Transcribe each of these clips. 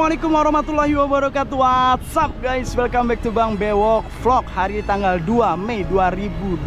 Assalamualaikum warahmatullahi wabarakatuh. What's up guys, welcome back to Bang Bewok Vlog. Hari tanggal 2 Mei 2025.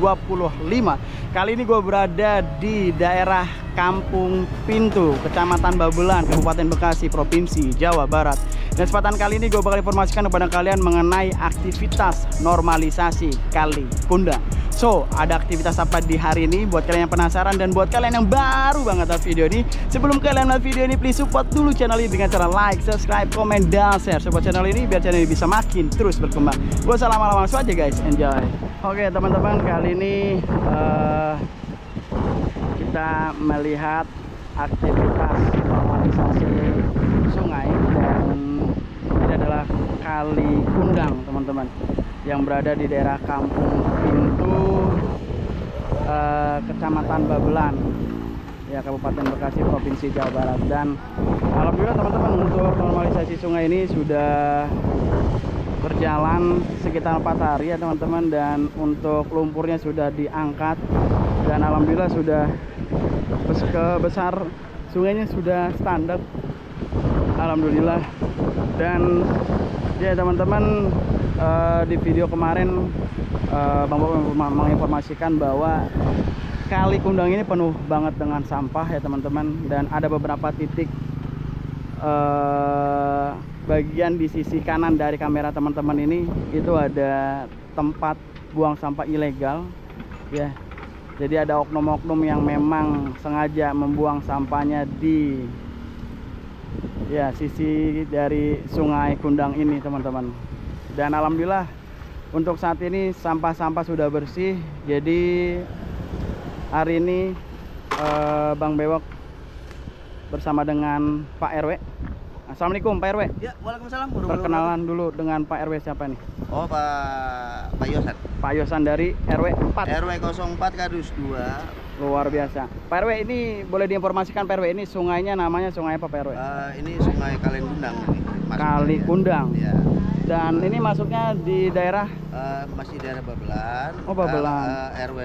Kali ini gue berada di daerah Kampung Pintu, Kecamatan Babelan, Kabupaten Bekasi, Provinsi Jawa Barat. Dan kesempatan kali ini gue bakal informasikan kepada kalian mengenai aktivitas normalisasi Kali Kundang. So, ada aktivitas apa di hari ini? Buat kalian yang penasaran dan buat kalian yang baru banget lihat video ini, sebelum kalian lihat video ini, please support dulu channel ini dengan cara like, subscribe, komen, dan share support channel ini biar channel ini bisa makin terus berkembang. Gue usah lama-lama, langsung aja guys, enjoy. Oke teman-teman, kali ini kita melihat aktivitas normalisasi sungai, dan ini adalah Kali Kundang teman-teman, yang berada di daerah Kampung Pintu, Kecamatan Babelan, ya, Kabupaten Bekasi, Provinsi Jawa Barat. Dan alhamdulillah teman-teman, untuk normalisasi sungai ini sudah berjalan sekitar 4 hari ya teman-teman, dan untuk lumpurnya sudah diangkat, dan alhamdulillah sudah besar sungainya sudah standar, alhamdulillah. Dan ya teman-teman, di video kemarin Bang Bob menginformasikan bahwa Kali Kundang ini penuh banget dengan sampah ya teman-teman, dan ada beberapa titik bagian di sisi kanan dari kamera teman-teman ini itu ada tempat buang sampah ilegal ya. Jadi ada oknum-oknum yang memang sengaja membuang sampahnya di ya sisi dari Sungai Kundang ini teman-teman. Dan alhamdulillah untuk saat ini sampah-sampah sudah bersih. Jadi hari ini Bang Bewok bersama dengan Pak RW. Assalamualaikum Pak RW. Ya, waalaikumsalam. Perkenalan dulu dengan Pak RW siapa nih? Oh, Pak Yosan. Pak Yosan dari RW 4. RW 04 Kadus 2. Luar biasa. Pak RW, ini boleh diinformasikan Pak RW, ini sungainya namanya sungai apa Pak RW? Ini Sungai Kali Kundang ini. Kali Kundang. Ya. Dan ini masuknya di daerah masih daerah Babelan. Oh, Babelan. RW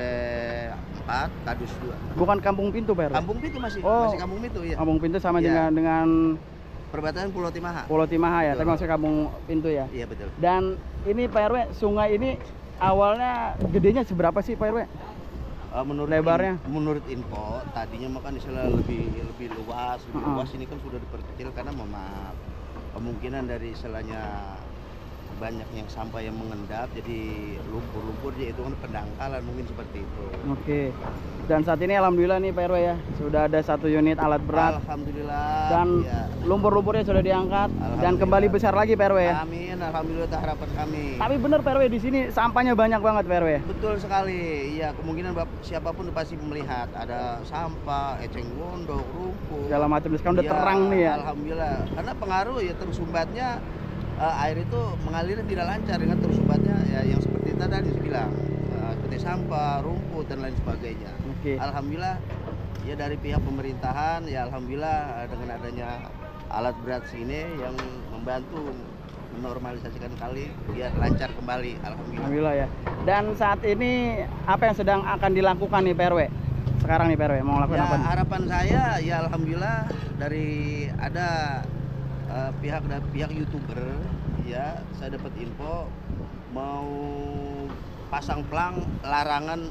4 Kadus 2. Bukan Kampung Pintu Pak RW? Kampung Pintu masih Kampung Pintu ya. Kampung Pintu sama ya. dengan perbatasan Pulau Timaha. Pulau Timaha ya, betul. Tapi masuk Kampung Pintu ya. Iya betul. Dan ini Pak RW, sungai ini awalnya gedenya seberapa sih Pak RW? Menurut lebarnya? Menurut info tadinya makan istilah lebih luas, luas. Ini kan sudah diperkecil karena memang kemungkinan dari istilahnya banyaknya sampah yang mengendap, jadi lumpur-lumpur itu kan pendangkalan mungkin seperti itu. Oke. Dan saat ini alhamdulillah nih Pak RW ya, sudah ada 1 unit alat berat. Alhamdulillah. Dan ya. Lumpur-lumpurnya sudah diangkat dan kembali besar lagi Pak RW ya. Amin, alhamdulillah, itu harapan kami. Tapi bener Pak RW, di sini sampahnya banyak banget Pak RW. Betul sekali. Iya, kemungkinan siapapun pasti melihat ada sampah, eceng gondok, rumput, segala macam. Sekarang udah ya, terang nih ya. Alhamdulillah. Karena pengaruh ya tersumbatnya air itu mengalirnya tidak lancar dengan tersumbatnya ya, yang seperti tadi saya bilang, seperti sampah, rumput dan lain sebagainya. Oke. Alhamdulillah ya, dari pihak pemerintahan ya alhamdulillah dengan adanya alat berat sini yang membantu menormalisasikan kali biar lancar kembali, alhamdulillah ya. Dan saat ini apa yang sedang akan dilakukan nih Pak RW? Sekarang nih Pak RW mau lakukan ya, apa? Harapan saya ya alhamdulillah dari ada pihak YouTuber ya, saya dapat info mau pasang pelang larangan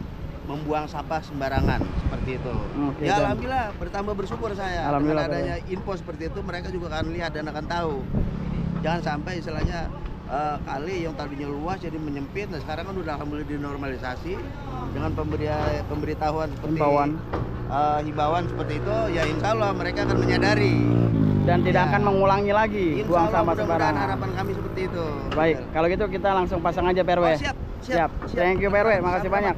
membuang sampah sembarangan seperti itu. Oke, ya alhamdulillah, bertambah bersyukur saya dengan adanya info seperti itu. Mereka juga akan lihat dan akan tahu, jangan sampai istilahnya kali yang tadinya luas jadi menyempit. Nah sekarang kan udah alhamdulillah dinormalisasi dengan pemberitahuan seperti himbauan seperti itu ya, insya Allah mereka akan menyadari dan tidak akan mengulangi lagi buang sampah sembarangan. Harapan kami seperti itu. Baik, kalau gitu kita langsung pasang aja Pak RW. Oh, siap. Thank you Pak RW, makasih banyak.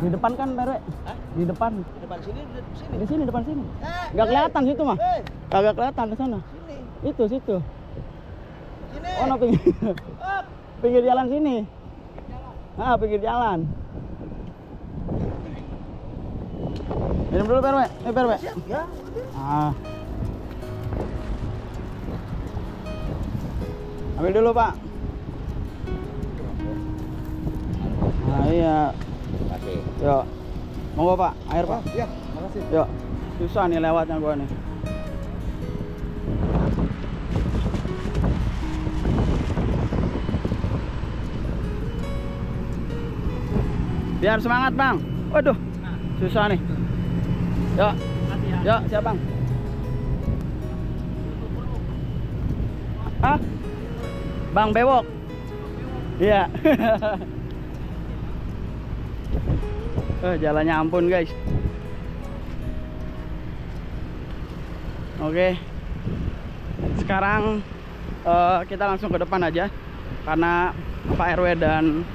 Di depan kan Pak RW? Hah? Di depan. Depan sini, sini. Di sini depan sini. Nggak kelihatan situ mah. Kagak kelihatan di sana. Sini. Itu situ. Sini. Oh, no, pinggir. Up. Pinggir jalan sini. Ah, pinggir jalan. Minum dulu Pak RW. Nih Pak RW. Ya. Ah. Ambil dulu Pak. Nah iya. Makasih. Yuk. Monggo Pak, air Pak. Iya, makasih. Yuk. Susah nih lewatnya gua nih. Biar semangat Bang. Waduh. Susah nih. Yuk. Yuk, siap Bang. Hah? Bang Bewok. Iya. Jalannya ampun guys. Oke. Sekarang kita langsung ke depan aja karena Pak RW dan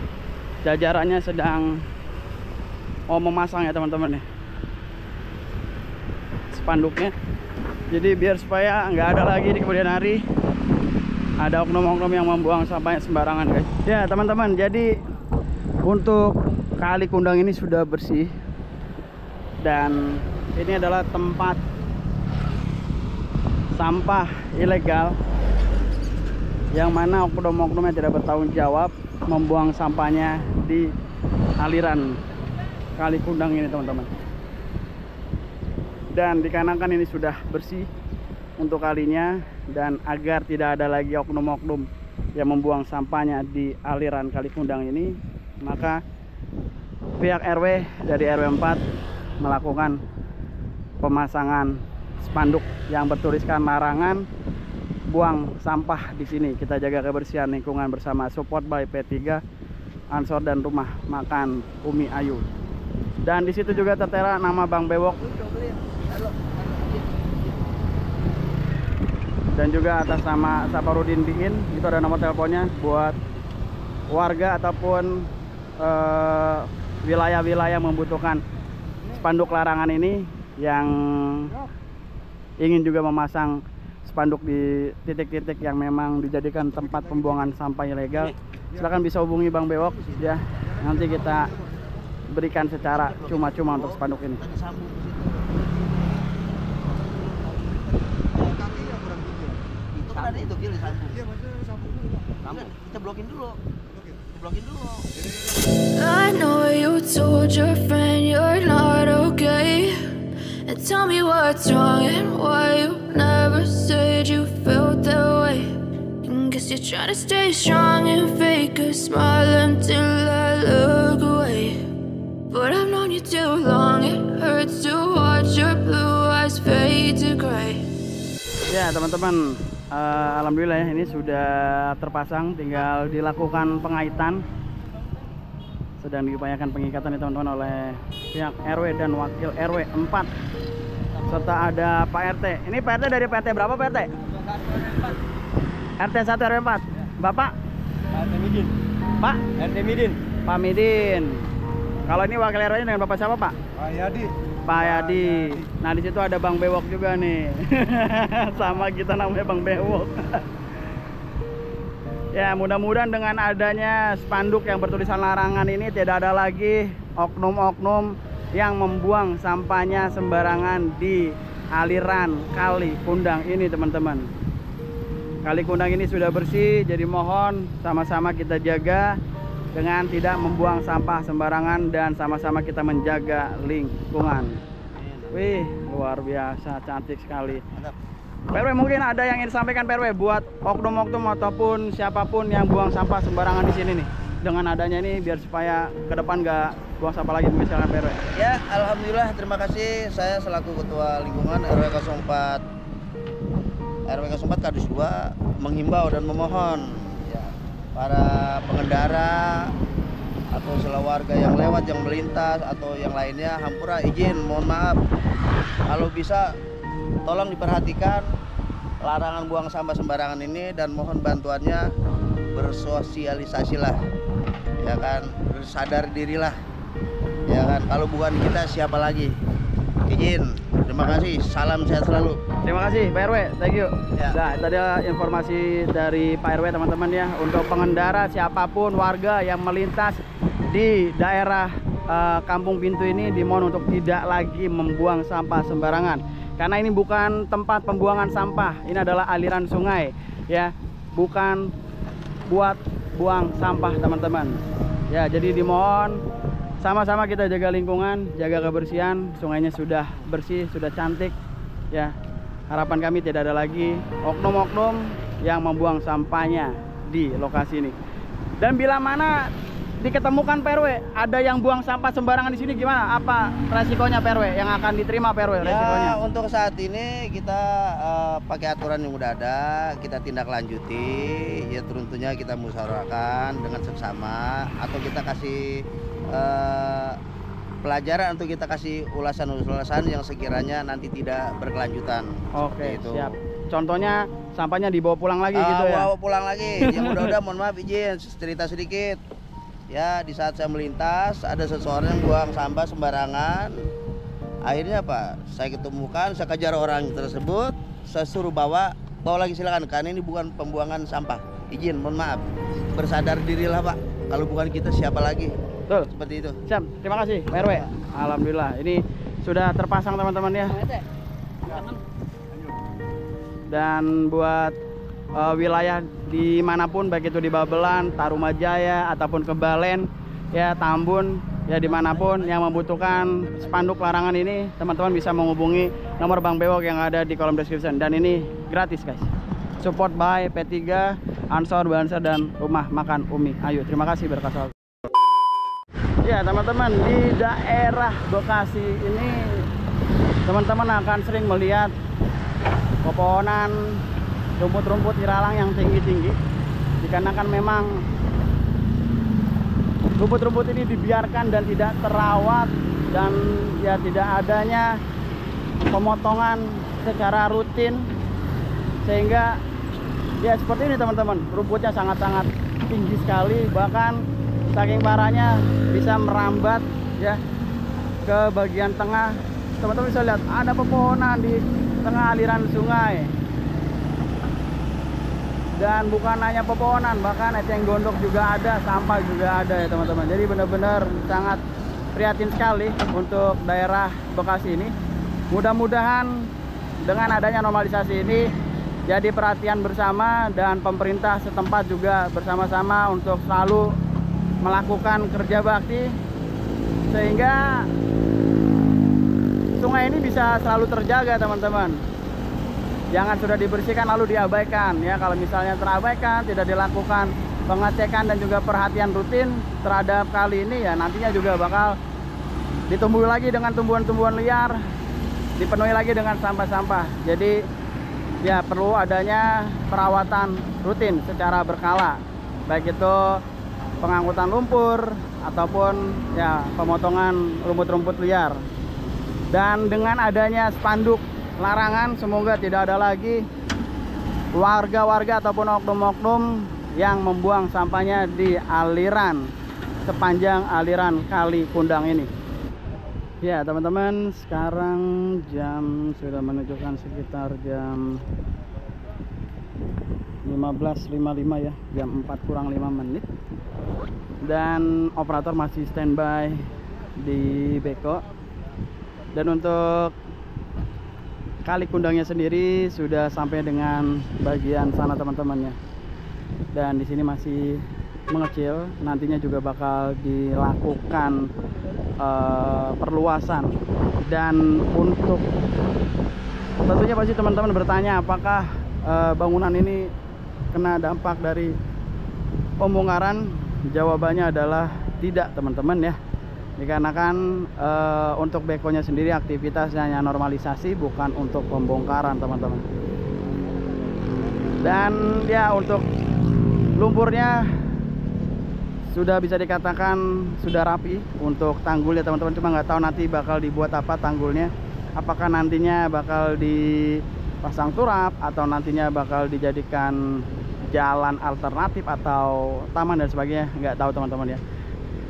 jajarannya sedang mau memasang ya teman-teman ya spanduknya. Jadi biar supaya nggak ada lagi di kemudian hari ada oknum-oknum yang membuang sampahnya sembarangan guys. Ya teman-teman, jadi untuk Kali Kundang ini sudah bersih dan ini adalah tempat sampah ilegal yang mana oknum-oknumnya tidak bertanggung jawab membuang sampahnya di aliran Kali Kundang ini teman-teman. Dan dikarenakan ini sudah bersih untuk kalinya dan agar tidak ada lagi oknum-oknum yang membuang sampahnya di aliran Kali Kundang ini, maka pihak RW dari RW 4 melakukan pemasangan spanduk yang bertuliskan larangan buang sampah di sini. Kita jaga kebersihan lingkungan bersama, support by P3 Ansor dan Rumah Makan Umi Ayu. Dan di situ juga tertera nama Bang Bewok dan juga atas nama Saparudin Biin. Itu ada nomor teleponnya buat warga ataupun wilayah-wilayah membutuhkan spanduk larangan ini yang ingin juga memasang spanduk di titik-titik yang memang dijadikan tempat pembuangan sampah ilegal. Silakan bisa hubungi Bang Bewok ya. Nanti kita berikan secara cuma-cuma untuk spanduk ini. Itu kan ada itu kiri sambung. Iya, maksudnya sambung dulu. Kita blokin dulu. Blokin dulu. I know you told your friend you're not okay, and tell me what's wrong and why you never said you felt that way. And guess you're trying to stay strong and fake a smile until I look away. But I've known you too long, it hurts to watch your blue eyes fade to gray. Ya teman-teman, alhamdulillah ya, ini sudah terpasang, tinggal dilakukan pengaitan. Sedang diupayakan pengikatan ya teman-teman oleh pihak RW dan wakil RW 4 serta ada Pak RT. Ini Pak RT dari PT berapa Pak RT? RT 1 RW 4. Bapak? RT Midin. Pak? RT Midin. Pak Midin. Kalau ini wakil RW dengan Bapak siapa Pak? Pak Yadi. Pak Yadi. Nah di situ ada Bang Bewok juga nih. Sama kita namanya Bang Bewok. Ya mudah-mudahan dengan adanya spanduk yang bertulisan larangan ini tidak ada lagi oknum-oknum yang membuang sampahnya sembarangan di aliran Kali Kundang ini teman-teman. Kali Kundang ini sudah bersih, jadi mohon sama-sama kita jaga dengan tidak membuang sampah sembarangan dan sama-sama kita menjaga lingkungan. Wih, luar biasa, cantik sekali. PRW, mungkin ada yang ingin disampaikan PRW buat oknum-oknum ataupun siapapun yang buang sampah sembarangan di sini nih. Dengan adanya ini biar supaya ke depan nggak buang sampah lagi, misalkan PRW. Ya, alhamdulillah, terima kasih. Saya selaku Ketua Lingkungan RW 04 Kadus 2 menghimbau dan memohon ya, para pengendara atau sela warga yang lewat, yang melintas atau yang lainnya, hampura izin, mohon maaf. Kalau bisa tolong diperhatikan larangan buang sampah sembarangan ini dan mohon bantuannya, bersosialisasilah ya kan, bersadar dirilah Ya kan, kalau bukan kita siapa lagi? Izin. Terima kasih. Salam sehat selalu. Terima kasih Pak RW, thank you. Ya. Nah, tadi informasi dari Pak RW teman-teman ya, untuk pengendara siapapun warga yang melintas di daerah Kampung Pintu ini dimohon untuk tidak lagi membuang sampah sembarangan. Karena ini bukan tempat pembuangan sampah, ini adalah aliran sungai ya, bukan buat buang sampah teman-teman. Ya, jadi dimohon sama-sama kita jaga lingkungan, jaga kebersihan. Sungainya sudah bersih, sudah cantik ya. Harapan kami tidak ada lagi oknum-oknum yang membuang sampahnya di lokasi ini. Dan bila mana diketemukan Pak RW ada yang buang sampah sembarangan di sini, gimana? Apa resikonya Pak RW yang akan diterima Pak RW? Resikonya? Ya, untuk saat ini kita pakai aturan yang udah ada, kita tindak lanjuti. Ya tentunya kita musyawarahkan dengan seksama, atau kita kasih pelajaran, untuk kita kasih ulasan-ulasan yang sekiranya nanti tidak berkelanjutan. Oke, siap. Contohnya sampahnya dibawa pulang lagi gitu ya? Bawa pulang lagi. Yang udah mohon maaf izin cerita sedikit. Ya, di saat saya melintas ada seseorang yang buang sampah sembarangan. Akhirnya apa? Saya ketemukan, saya kejar orang tersebut, saya suruh bawa lagi silakan, karena ini bukan pembuangan sampah. Izin, mohon maaf. Bersadar dirilah Pak. Kalau bukan kita siapa lagi? Betul. Seperti itu. Siap, terima kasih Pak RW. Alhamdulillah, ini sudah terpasang teman-teman ya. Dan buat wilayah dimanapun, baik itu di Babelan, Tarumajaya, ataupun Kebalen, ya Tambun, ya dimanapun yang membutuhkan spanduk larangan ini, teman-teman bisa menghubungi nomor Bang Bewok yang ada di kolom description. Dan ini gratis guys. Support by P3, Ansor, Banser, dan Rumah Makan Umi. Ayo, terima kasih berkasih. Ya teman-teman, di daerah Bekasi ini teman-teman akan sering melihat pepohonan, rumput-rumput ilalang yang tinggi-tinggi, dikarenakan memang rumput-rumput ini dibiarkan dan tidak terawat, dan ya tidak adanya pemotongan secara rutin, sehingga ya seperti ini teman-teman, rumputnya sangat-sangat tinggi sekali, bahkan saking parahnya bisa merambat ya ke bagian tengah. Teman-teman bisa lihat ada pepohonan di tengah aliran sungai. Dan bukan hanya pepohonan, bahkan eceng gondok juga ada, sampah juga ada ya teman-teman. Jadi benar-benar sangat prihatin sekali untuk daerah Bekasi ini. Mudah-mudahan dengan adanya normalisasi ini jadi perhatian bersama, dan pemerintah setempat juga bersama-sama untuk selalu melakukan kerja bakti, sehingga sungai ini bisa selalu terjaga teman-teman. Jangan sudah dibersihkan lalu diabaikan ya. Kalau misalnya terabaikan, tidak dilakukan pengecekan dan juga perhatian rutin terhadap kali ini, ya nantinya juga bakal ditumbuhi lagi dengan tumbuhan-tumbuhan liar, dipenuhi lagi dengan sampah-sampah. Jadi ya perlu adanya perawatan rutin secara berkala, baik itu pengangkutan lumpur ataupun ya pemotongan rumput-rumput liar. Dan dengan adanya spanduk larangan, semoga tidak ada lagi warga-warga ataupun oknum-oknum yang membuang sampahnya di aliran, sepanjang aliran Kali Kundang ini. Ya teman-teman, sekarang jam sudah menunjukkan sekitar jam 15.55 ya, jam 4 kurang 5 menit. Dan operator masih standby di Beko. Dan untuk Kali Kundangnya sendiri sudah sampai dengan bagian sana teman-teman ya. Dan di sini masih mengecil, nantinya juga bakal dilakukan perluasan. Dan untuk tentunya pasti teman-teman bertanya apakah bangunan ini kena dampak dari pembongkaran. Jawabannya adalah tidak teman-teman ya, dikarenakan untuk Bekonya sendiri aktivitasnya hanya normalisasi, bukan untuk pembongkaran teman-teman. Dan ya untuk lumpurnya sudah bisa dikatakan sudah rapi untuk tanggul ya teman-teman. Cuma nggak tahu nanti bakal dibuat apa tanggulnya, apakah nantinya bakal dipasang turap atau nantinya bakal dijadikan jalan alternatif atau taman dan sebagainya, nggak tahu teman-teman ya.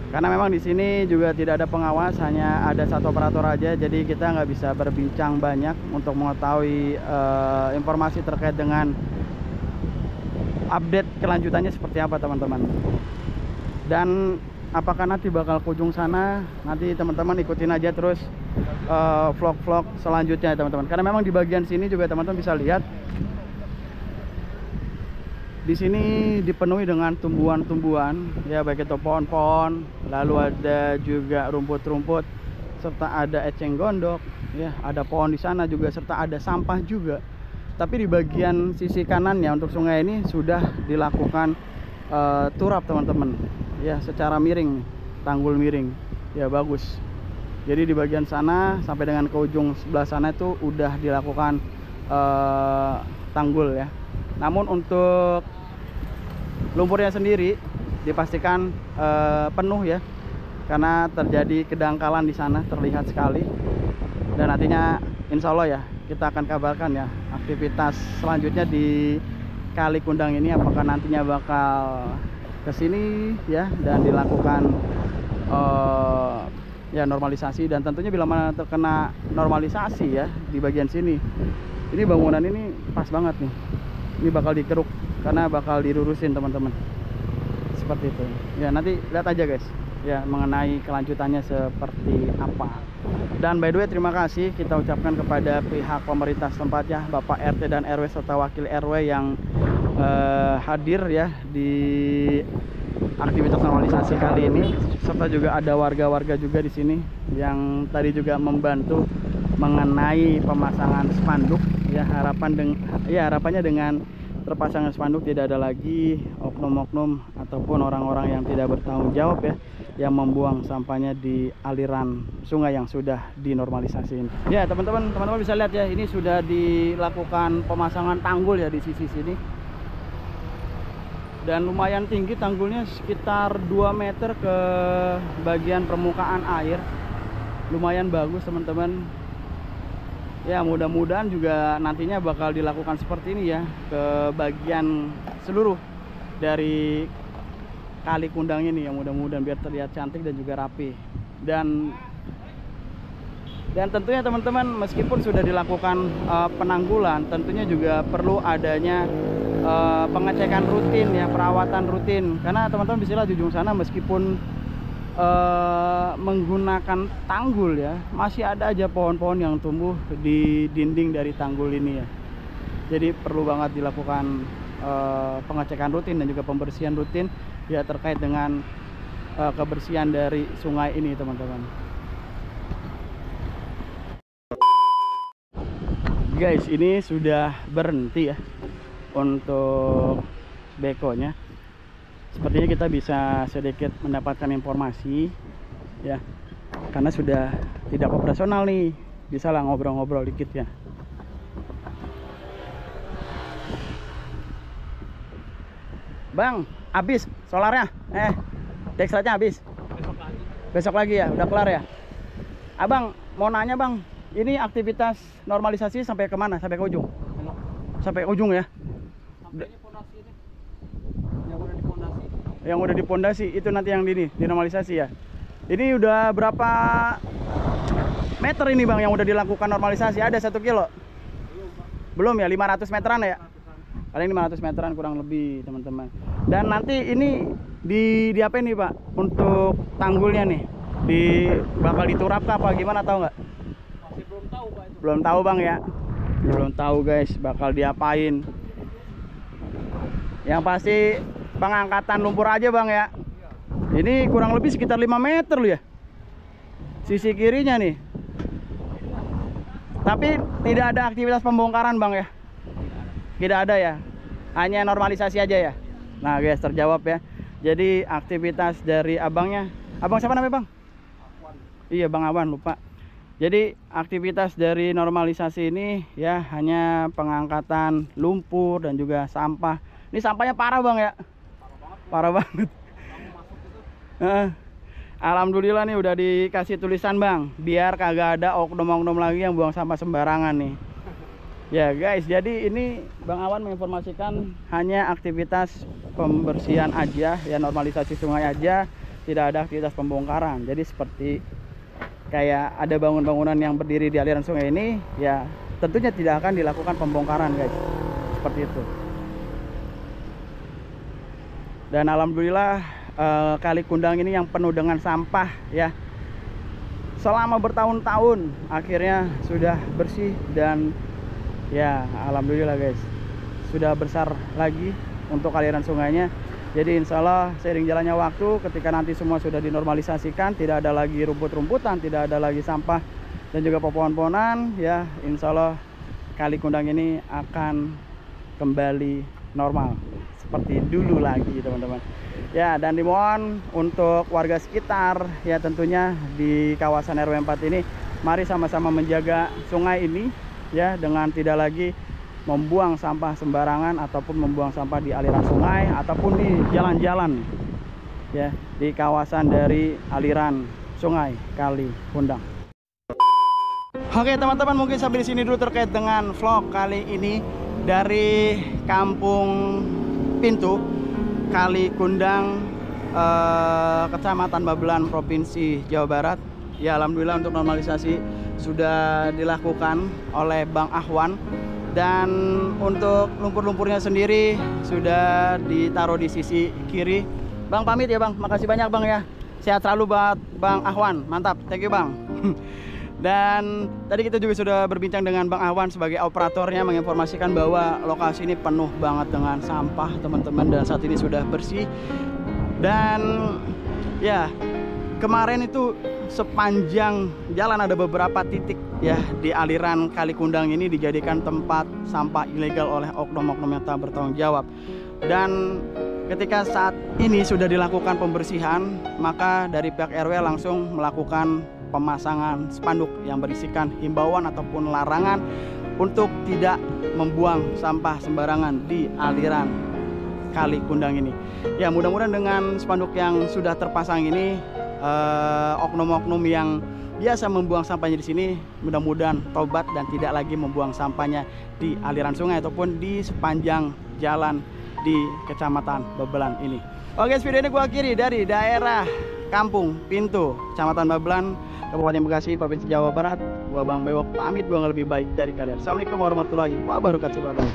Karena memang di sini juga tidak ada pengawas, hanya ada satu operator aja, jadi kita nggak bisa berbincang banyak untuk mengetahui informasi terkait dengan update kelanjutannya seperti apa teman-teman. Dan apakah nanti bakal ke ujung sana, nanti teman-teman ikutin aja terus vlog-vlog selanjutnya teman-teman. Karena memang di bagian sini juga teman-teman bisa lihat, di sini dipenuhi dengan tumbuhan-tumbuhan, ya baik itu pohon-pohon, lalu ada juga rumput-rumput, serta ada eceng gondok, ya ada pohon di sana juga, serta ada sampah juga. Tapi di bagian sisi kanannya untuk sungai ini sudah dilakukan turap teman-teman, ya secara miring, tanggul miring, ya bagus. Jadi di bagian sana sampai dengan ke ujung sebelah sana itu udah dilakukan tanggul ya. Namun untuk lumpurnya sendiri dipastikan penuh ya, karena terjadi kedangkalan di sana terlihat sekali. Dan nantinya insya Allah ya kita akan kabarkan ya aktivitas selanjutnya di Kali Kundang ini, apakah nantinya bakal kesini ya dan dilakukan ya normalisasi. Dan tentunya bila mana terkena normalisasi ya di bagian sini, ini bangunan ini pas banget nih, ini bakal dikeruk karena bakal dilurusin teman-teman, seperti itu ya. Nanti lihat aja guys ya mengenai kelanjutannya seperti apa. Dan by the way terima kasih kita ucapkan kepada pihak pemerintah setempat ya, Bapak RT dan RW serta Wakil RW yang hadir ya di aktivitas normalisasi kali ini, serta juga ada warga-warga juga di sini yang tadi juga membantu mengenai pemasangan spanduk ya. Harapannya dengan terpasangnya spanduk tidak ada lagi oknum-oknum ataupun orang-orang yang tidak bertanggung jawab ya, yang membuang sampahnya di aliran sungai yang sudah dinormalisasi. Ya teman-teman bisa lihat ya, ini sudah dilakukan pemasangan tanggul ya di sisi sini, dan lumayan tinggi tanggulnya, sekitar 2 meter ke bagian permukaan air. Lumayan bagus teman-teman ya. Mudah-mudahan juga nantinya bakal dilakukan seperti ini ya ke bagian seluruh dari Kali Kundang ini ya, mudah-mudahan biar terlihat cantik dan juga rapi. Dan tentunya teman-teman meskipun sudah dilakukan penanggulan, tentunya juga perlu adanya pengecekan rutin ya, perawatan rutin. Karena teman-teman bisa lihat di ujung sana meskipun menggunakan tanggul ya, masih ada aja pohon-pohon yang tumbuh di dinding dari tanggul ini ya. Jadi perlu banget dilakukan pengecekan rutin dan juga pembersihan rutin ya terkait dengan kebersihan dari sungai ini teman-teman. Guys, ini sudah berhenti ya untuk bekonya. Sepertinya kita bisa sedikit mendapatkan informasi ya, karena sudah tidak operasional nih. Bisa lah ngobrol-ngobrol dikit ya. Bang, habis solarnya? Dexlatnya habis? Besok lagi ya? Udah kelar ya? Abang mau nanya bang, ini aktivitas normalisasi sampai kemana? Sampai ke ujung? Sampai ujung ya? Yang udah dipondasi itu nanti yang dinormalisasi ya. Ini udah berapa meter ini bang yang udah dilakukan normalisasi? Ada 1 kilo? Belum ya, 500 meteran ya? Paling 500 meteran kurang lebih teman-teman. Dan nanti ini di apa ini pak untuk tanggulnya nih, bakal diturap kah apa gimana, tahu nggak? Masih belum tahu pak itu. Belum tahu bang ya, belum tahu guys bakal diapain. Yang pasti pengangkatan lumpur aja bang ya. Ini kurang lebih sekitar 5 meter loh ya sisi kirinya nih. Tapi tidak ada aktivitas pembongkaran bang ya? Tidak ada ya, hanya normalisasi aja ya. Nah guys, terjawab ya. Jadi aktivitas dari abangnya, abang siapa namanya bang? Awan. Iya bang Awan, lupa. Jadi aktivitas dari normalisasi ini ya hanya pengangkatan lumpur dan juga sampah. Ini sampahnya parah bang ya? Parah banget. Alhamdulillah nih udah dikasih tulisan bang, biar kagak ada oknum-oknum lagi yang buang sampah sembarangan nih. Ya guys, jadi ini Bang Awan menginformasikan hanya aktivitas pembersihan aja ya, normalisasi sungai aja, tidak ada aktivitas pembongkaran. Jadi seperti kayak ada bangunan-bangunan yang berdiri di aliran sungai ini, ya tentunya tidak akan dilakukan pembongkaran guys, seperti itu. Dan alhamdulillah Kali Kundang ini yang penuh dengan sampah ya, selama bertahun-tahun akhirnya sudah bersih dan ya alhamdulillah guys, sudah besar lagi untuk aliran sungainya. Jadi insya Allah seiring jalannya waktu, ketika nanti semua sudah dinormalisasikan, tidak ada lagi rumput-rumputan, tidak ada lagi sampah dan juga pohon-pohonan, ya insya Allah Kali Kundang ini akan kembali normal seperti dulu lagi teman-teman. Ya, dan dimohon untuk warga sekitar ya tentunya di kawasan RW 4 ini, mari sama-sama menjaga sungai ini ya, dengan tidak lagi membuang sampah sembarangan ataupun membuang sampah di aliran sungai ataupun di jalan-jalan ya, di kawasan dari aliran sungai Kali Kundang. Oke teman-teman, mungkin sampai di sini dulu terkait dengan vlog kali ini dari Kampung Pintu Kali Kundang, Kecamatan Babelan, Provinsi Jawa Barat. Ya alhamdulillah untuk normalisasi sudah dilakukan oleh Bang Ahwan. Dan untuk lumpur-lumpurnya sendiri sudah ditaruh di sisi kiri. Bang pamit ya Bang, makasih banyak Bang ya. Sehat selalu buat Bang Ahwan, mantap, thank you Bang. Dan tadi kita juga sudah berbincang dengan Bang Ahwan sebagai operatornya, menginformasikan bahwa lokasi ini penuh banget dengan sampah teman-teman, dan saat ini sudah bersih. Dan ya kemarin itu sepanjang jalan ada beberapa titik ya di aliran Kali Kundang ini dijadikan tempat sampah ilegal oleh oknum-oknum yang tak bertanggung jawab. Dan ketika saat ini sudah dilakukan pembersihan, maka dari pihak RW langsung melakukan pemasangan spanduk yang berisikan himbauan ataupun larangan untuk tidak membuang sampah sembarangan di aliran Kali Kundang ini. Ya mudah-mudahan dengan spanduk yang sudah terpasang ini, oknum-oknum yang biasa membuang sampahnya di sini mudah-mudahan tobat dan tidak lagi membuang sampahnya di aliran sungai ataupun di sepanjang jalan di Kecamatan Babelan ini. Oke, video ini gua akhiri dari daerah Kampung Pintu, Kecamatan Babelan, Kabupaten Bekasi, Provinsi Jawa Barat. Gua Bang Bewok pamit, gua nggak lebih baik dari kalian. Assalamualaikum warahmatullahi wabarakatuh.